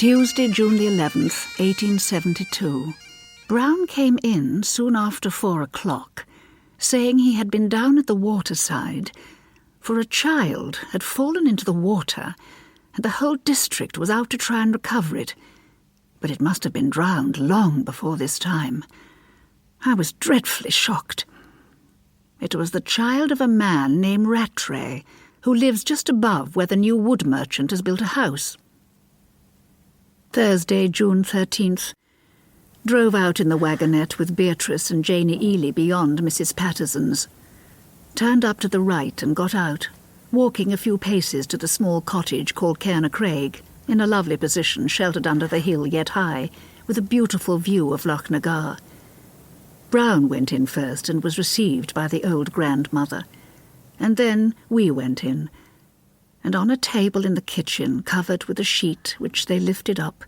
Tuesday, June the 11th, 1872. Brown came in soon after 4 o'clock, saying he had been down at the waterside, for a child had fallen into the water, and the whole district was out to try and recover it, but it must have been drowned long before this time. I was dreadfully shocked. It was the child of a man named Rattray, who lives just above where the new wood merchant has built a house. Thursday, June 13th. Drove out in the wagonette with Beatrice and Janie Ely beyond Mrs. Patterson's. Turned up to the right and got out, walking a few paces to the small cottage called Cairn Craig, in a lovely position sheltered under the hill yet high, with a beautiful view of Loch Nagar. Brown went in first and was received by the old grandmother, and then we went in, and on a table in the kitchen, covered with a sheet which they lifted up,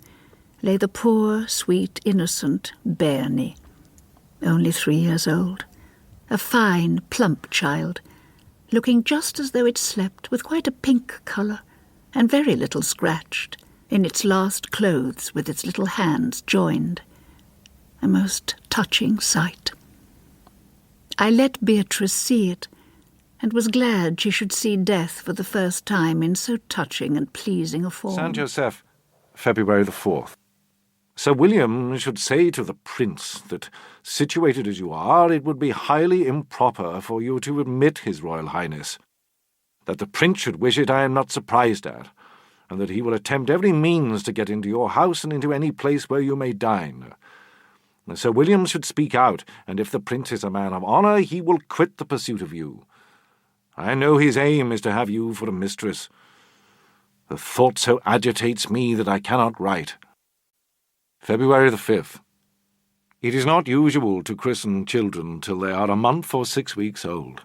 lay the poor, sweet, innocent bairnie, only 3 years old, a fine, plump child, looking just as though it slept, with quite a pink colour, and very little scratched, in its last clothes with its little hands joined. A most touching sight. I let Beatrice see it, and was glad she should see death for the first time in so touching and pleasing a form. Saint Joseph, February the 4th. Sir William should say to the Prince that, situated as you are, it would be highly improper for you to admit His Royal Highness. That the Prince should wish it I am not surprised at, and that he will attempt every means to get into your house and into any place where you may dine. Sir William should speak out, and if the Prince is a man of honour, he will quit the pursuit of you. I know his aim is to have you for a mistress. The thought so agitates me that I cannot write. February the 5th. It is not usual to christen children till they are a month or 6 weeks old,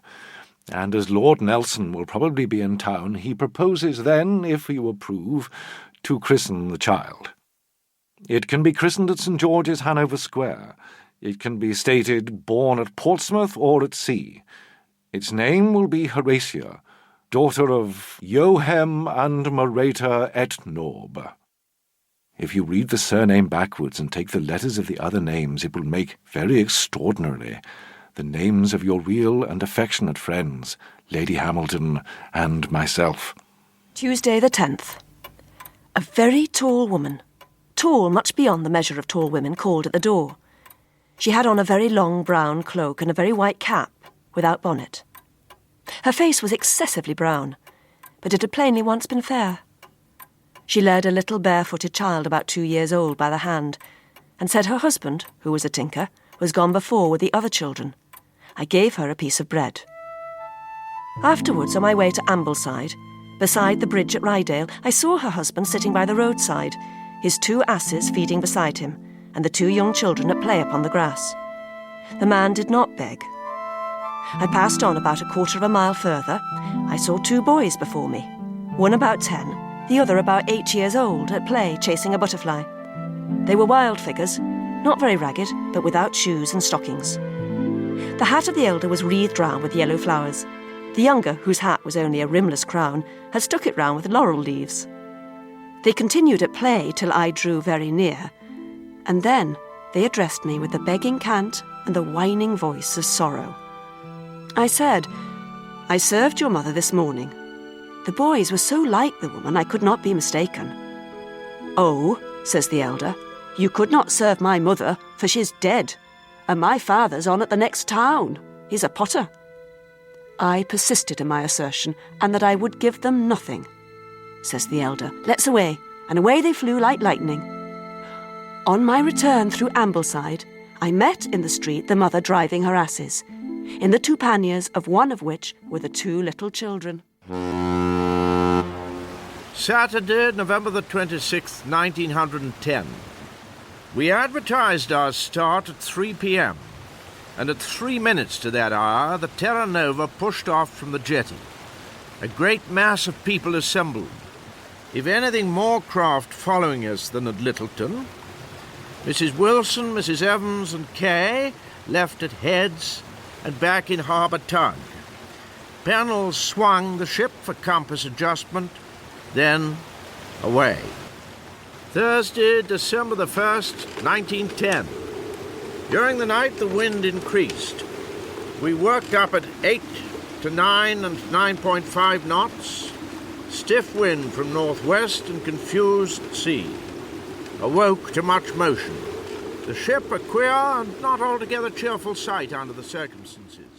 and as Lord Nelson will probably be in town, he proposes then, if you approve, to christen the child. It can be christened at St. George's, Hanover Square. It can be stated born at Portsmouth or at sea. Its name will be Horatia, daughter of Johem and Narrator et Norb. If you read the surname backwards and take the letters of the other names, it will make, very extraordinarily, the names of your real and affectionate friends, Lady Hamilton and myself. Tuesday the 10th. A very tall woman, tall much beyond the measure of tall women, called at the door. She had on a very long brown cloak and a very white cap, without bonnet. Her face was excessively brown, but it had plainly once been fair. She led a little barefooted child about 2 years old by the hand, and said her husband, who was a tinker, was gone before with the other children. I gave her a piece of bread. Afterwards, on my way to Ambleside, beside the bridge at Rydale, I saw her husband sitting by the roadside, his 2 asses feeding beside him, and the 2 young children at play upon the grass. The man did not beg. I passed on about 1/4 mile further. I saw 2 boys before me, one about 10, the other about 8 years old, at play chasing a butterfly. They were wild figures, not very ragged, but without shoes and stockings. The hat of the elder was wreathed round with yellow flowers. The younger, whose hat was only a rimless crown, had stuck it round with laurel leaves. They continued at play till I drew very near, and then they addressed me with the begging cant and the whining voice of sorrow. I said, "I served your mother this morning." The boys were so like the woman I could not be mistaken. "Oh," says the elder, "you could not serve my mother, for she's dead, and my father's on at the next town. He's a potter." I persisted in my assertion, and that I would give them nothing. Says the elder, "Let's away," and away they flew like lightning. On my return through Ambleside, I met in the street the mother driving her asses, in the 2 panniers of one of which were the 2 little children. Saturday, November the 26th, 1910. We advertised our start at 3 p.m, and at 3 minutes to that hour, the Terra Nova pushed off from the jetty. A great mass of people assembled. If anything, more craft following us than at Littleton. Mrs. Wilson, Mrs. Evans and Kay left at Heads and back in Harbour Tug. Pennell swung the ship for compass adjustment, then away. Thursday, December the 1st, 1910. During the night, the wind increased. We worked up at 8 to 9 and 9.5 knots. Stiff wind from northwest and confused sea. Awoke to much motion. The ship a queer and not altogether cheerful sight under the circumstances.